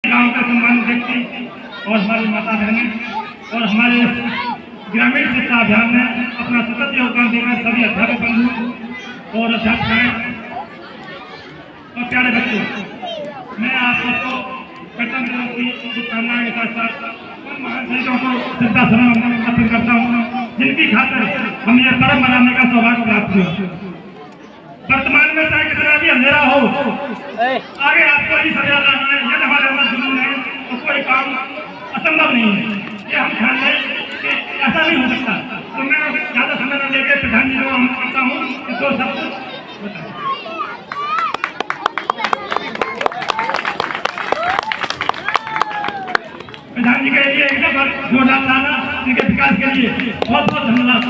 गांव के सम्मानित व्यक्ति और हमारी माता बहनें और हमारे ग्रामीण शिक्षा अभियान में अपना सतत योगदान देकर सभी अध्यापक बंधु और अध्यापकाएं और प्यारे बच्चों, मैं आप सबको गणतंत्र दिवस की शुभकामनाएं के साथ उन महान शहीदों को श्रद्धा सुमन अर्पित करता हूँ जिनकी खातिर हमें यह पर्व मनाने का सौभाग्य प्राप्त हुआ। वर्तमान में चाहे कितना भी अंधेरा हो, आगे आपको ही सजा लाना है। यदि हमारे अंदर जुनून है तो कोई काम असंभव नहीं है। ये हम ध्यान दें कि ऐसा नहीं हो सकता। तो मैं ज्यादा समय न लेकर प्रधान जी को हम करता हूँ कि दो शब्द बताएं। प्रधान जी के लिए एक बार जोरदार ताना इनके विकास के लिए बहुत बहुत धन्यवाद।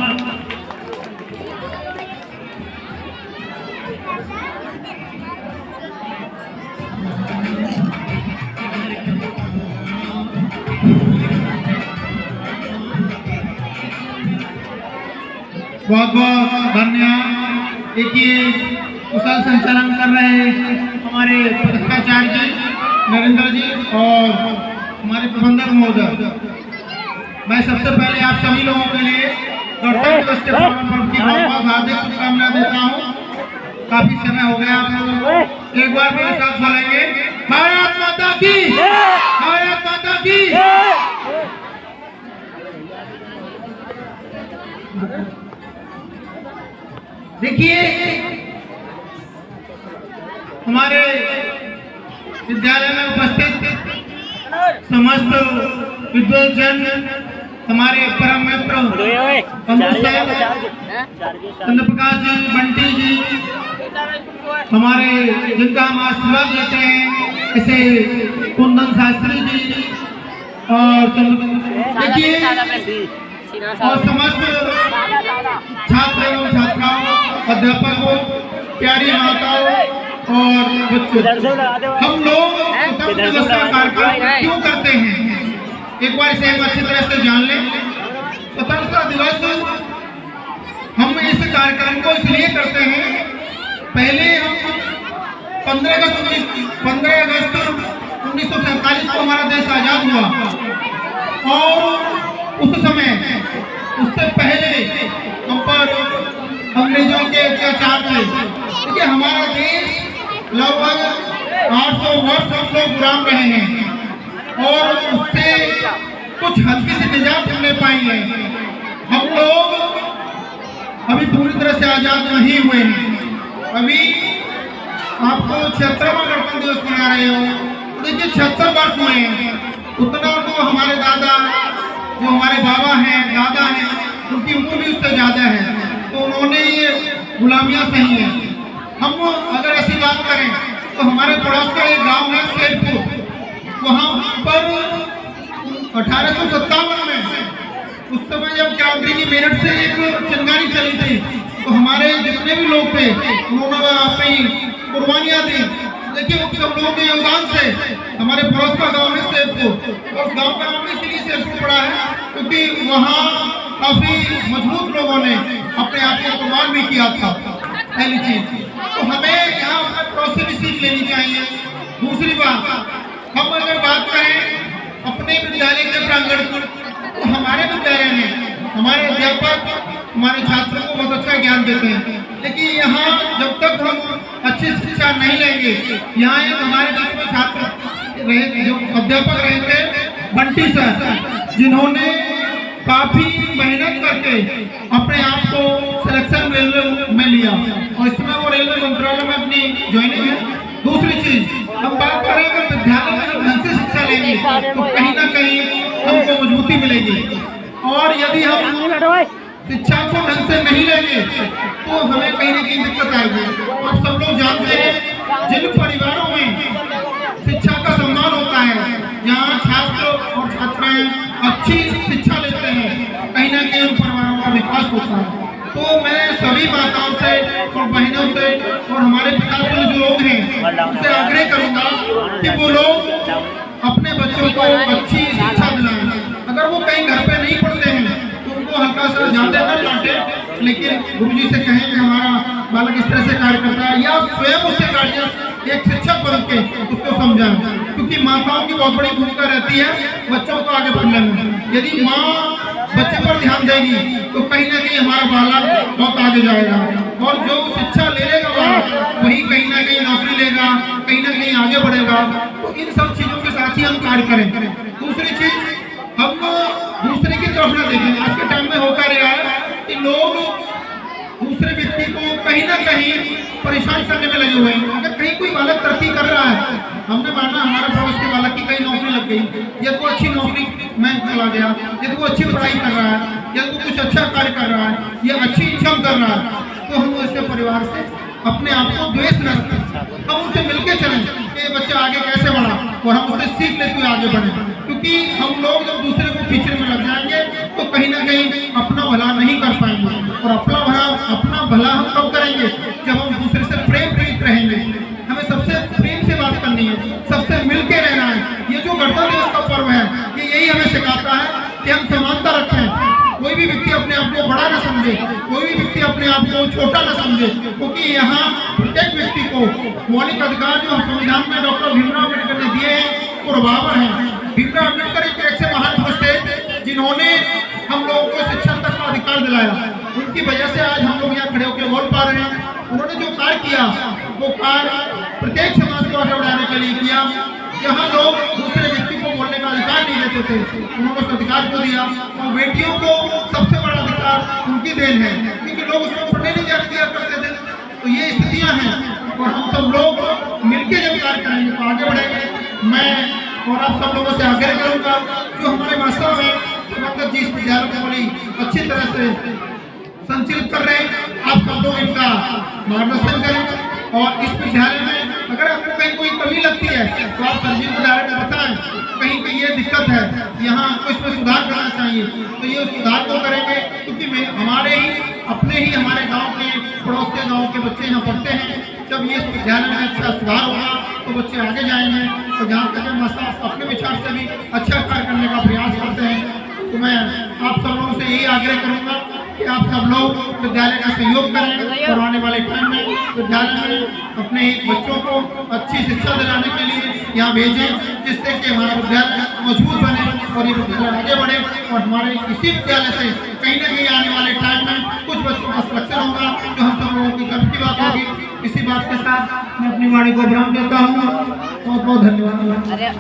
बहुत बहुत धन्यवाद। देखिए कुशल संचालन कर रहे हमारे पदाधिकारी जी नरेंद्र जी और हमारे प्रबंधक महोदय। मैं सबसे पहले आप सभी लोगों के लिए गणतंत्र दिवस के पर्व की बहुत बहुत हार्दिक शुभकामनाएं देता हूँ। काफी समय हो गया आप लोग, एक बार मेरे साथ बोलेंगे भारत माता की, भारत माता की। देखिए हमारे विद्यालय में उपस्थित समस्त विद्वजन, हमारे परम मित्र चंद्र प्रकाश जी, बंटी जी, हमारे जिनका हम आशीर्वाद लेते हैं, ऐसे कुंदन शास्त्री जी और देखिए और समस्त छात्र एवं छात्राओं, अध्यापकों, प्यारी माताओं और बच्चों, हम लोग स्वतंत्रता दिवस का कार्यक्रम क्यों करते हैं, एक बार इसे अच्छी तरह से जान लें। स्वतंत्रता दिवस हम इस कार्यक्रम को इसलिए करते हैं, पहले हम 15 अगस्त 1947 को हमारा देश आजाद हुआ और उस समय उससे पहले हम पर अंग्रेजों के अत्याचार थे। देखिए हमारा देश लगभग 800 वर्ष हम लोग गुलाम रहे हैं और उससे कुछ हल्की से निजात हमने पाई है। हम लोग अभी पूरी तरह से आजाद नहीं हुए हैं। अभी आपको 76वां गणतंत्र दिवस मना रहे हो, देखिए 76 वर्ष हुए हैं। उतना तो हमारे दादा, जो हमारे बाबा हैं, दादा हैं, उनकी उम्र भी उससे ज्यादा है, तो उन्होंने ये गुलामियां सही है। हम अगर ऐसी बात करें तो हमारे पड़ोस का एक गांव है शेरपुर, वहां पर 1857 में उस समय जब क्रांति की मेरठ से एक चिंगारी चली थी तो हमारे जितने भी लोग थे उन्होंने अपनी कुर्बानियां दी। देखिए उन सब लोगों के योगदान से हमारे पड़ोस का गांव है शेरपुर, और उस गांव का नाम इसलिए शेरपुर पड़ा है क्योंकि वहाँ काफी मजबूत लोगों ने अपने आप को कुर्बान भी किया था। पहली चीज तो हमें यहाँ अपने पड़ोस से भी सीख लेनी चाहिए। दूसरी बात, हम अगर बात करें अपने विद्यालय के प्रांगण तो हमारे विद्यालय में हमारे अध्यापक हमारे छात्रों को बहुत अच्छा ज्ञान देते हैं, लेकिन यहाँ जब तक हम अच्छी शिक्षा नहीं लेंगे, यहाँ एक हमारे बीच में छात्र रहे, जो अध्यापक रहे थे बंटी सर, जिन्होंने काफी मेहनत करके अपने आप को सिलेक्शन रेलवे में लिया और इसमें वो रेलवे मंत्रालय में अपनी ज्वाइनिंग है। दूसरी चीज हम बात करें अगर विद्यालय में ढंग से शिक्षा लेंगे तो कहीं ना कहीं हमको मजबूती मिलेगी, और यदि हम शिक्षा को ढंग से नहीं लेंगे तो हमें कहीं ना कहीं दिक्कत आएगी। आप सब लोग जानते हैं जिन परिवारों में शिक्षा का सम्मान होता है, यहाँ छात्र और छात्राएं अच्छी शिक्षा लेते हैं, कहीं ना कहीं उन परिवारों का विकास होता है। तो मैं सभी माताओं से और बहनों से और हमारे पिता जो लोग हैं उनसे आग्रह करूंगा कि वो लोग अपने बच्चों को अच्छी शिक्षा दिलाएं। अगर वो कहीं घर पे नहीं पढ़ते हैं तो उनको हल्का सा ज्यादा न डांटे, लेकिन गुरुजी से कहें कि हमारा बालक इस तरह से कार्य करता है, या स्वयं उससे गार्जियन एक शिक्षक बन के उसको समझाएं। क्योंकि माताओं की बहुत बड़ी भूमिका रहती है बच्चों को आगे बढ़ने में। यदि माँ बच्चे पर ध्यान देगी तो कहीं ना कहीं हमारा बालक बहुत आगे जाएगा, और जो शिक्षा ले लेगा बालक वही कहीं ना कहीं नौकरी लेगा, कहीं ना कहीं आगे बढ़ेगा। तो इन सब चीजों के साथ ही हम कार्य करें। दूसरी चीज, हम दूसरे की तरफ न देखें। आज के टाइम में होकर रहा है कि लोग दूसरे व्यक्ति को कहीं ना कहीं परेशान करने में लगे हुए हैं। अगर कहीं कोई बालक तरक्की कर रहा है, हमने माना हमारे पड़ोस के बालक की कहीं नौकरी लग गई, या तो अच्छी नौकरी में चला गया, या तो वो अच्छी पढ़ाई कर रहा है, या तो कुछ अच्छा कार्य कर रहा है, या अच्छी इनकम कर रहा है, तो हम ऐसे परिवार से अपने आप को द्वेष न रखें। हम उनसे मिलकर चलें कि ये बच्चा आगे कैसे बढ़ा, और हम उससे सीख लेते हुए आगे बढ़े। क्योंकि हम लोग जब दूसरे को पीछे में लग जाएंगे तो कहीं ना कहीं अपना भला नहीं कर पाएंगे, और अपना भला हम कब करेंगे, जब हम दूसरे से प्रेम प्रीत रहेंगे। हमें सबसे प्रेम से बात करनी है, सबसे मिलके रहना है। ये जो गणतंत्र दिवस का पर्व है, ये यही हमें सिखाता है कि हम समानता रखें। कोई भी व्यक्ति अपने आप को बड़ा न समझे, कोई भी व्यक्ति अपने आप को छोटा न समझे, क्योंकि यहाँ प्रत्येक व्यक्ति को मौलिक अधिकार जो संविधान में डॉक्टर भीमराव अम्बेडकर ने दिए हैं वो बराबर हैं। भीमराव अम्बेडकर एक ऐसे महान पुरुष थे जिन्होंने हम लोगों को शिक्षा तक का अधिकार दिलाया। उनकी वजह से आज हम लोग यहाँ खड़े होकर बोल पा रहे हैं। उन्होंने जो कार्य किया वो कार्य प्रत्येक समाज को आगे बढ़ाने के लिए किया। जहाँ लोग दूसरे व्यक्ति को बोलने का अधिकार नहीं देते थे, उन्होंने उस अधिकार को दिया। और बेटियों को सबसे बड़ा अधिकार उनकी देन है, क्योंकि लोग उसको पढ़ने नहीं जाने दिया करते थे। तो ये स्थितियाँ हैं, और हम सब लोग मिलकर जब कार्य करेंगे तो आगे बढ़ेंगे। मैं और आप सब लोगों से आग्रह करूँगा, जो हमारे मास्टर हैं प्रबंधक जी इस विद्यालय को बड़ी अच्छी तरह से संचालित कर रहे हैं, आप सब लोग इनका मार्गदर्शन करें। और इस विद्यालय में अगर आपको कहीं कोई कमी लगती है तो आप सरजी विद्यालय को बताएं, कहीं कहीं ये दिक्कत है, यहाँ को इसमें सुधार करना चाहिए, तो ये सुधार को करेंगे। क्योंकि हमारे हमारे गांव के पड़ोस के गांव के बच्चे यहाँ पढ़ते हैं। जब ये विद्यालय में अच्छा सुधार होगा तो बच्चे आगे जाएंगे। तो जहाँ तक मास्टर अपने विचार से भी अच्छा कार्य करने का प्रयास करते हैं, तो मैं आप सब लोगों से यही आग्रह करूँगा कि आप सब लोग विद्यालय का सहयोग करें, और आने वाले टाइम में विद्यालय में अपने बच्चों को अच्छी शिक्षा दिलाने के लिए यहाँ भेजें, जिससे कि हमारा विद्यालय मजबूत बने और ये विद्यालय आगे बढ़े। और हमारे इसी विद्यालय से कहीं ना कहीं आने वाले टाइम में कुछ बच्चों का सिलेक्शन होगा, जो हम सब लोगों की गर्व की बात होगी। इसी बात के साथ मैं अपनी वाणी को विराम देता हूँ। बहुत बहुत धन्यवाद।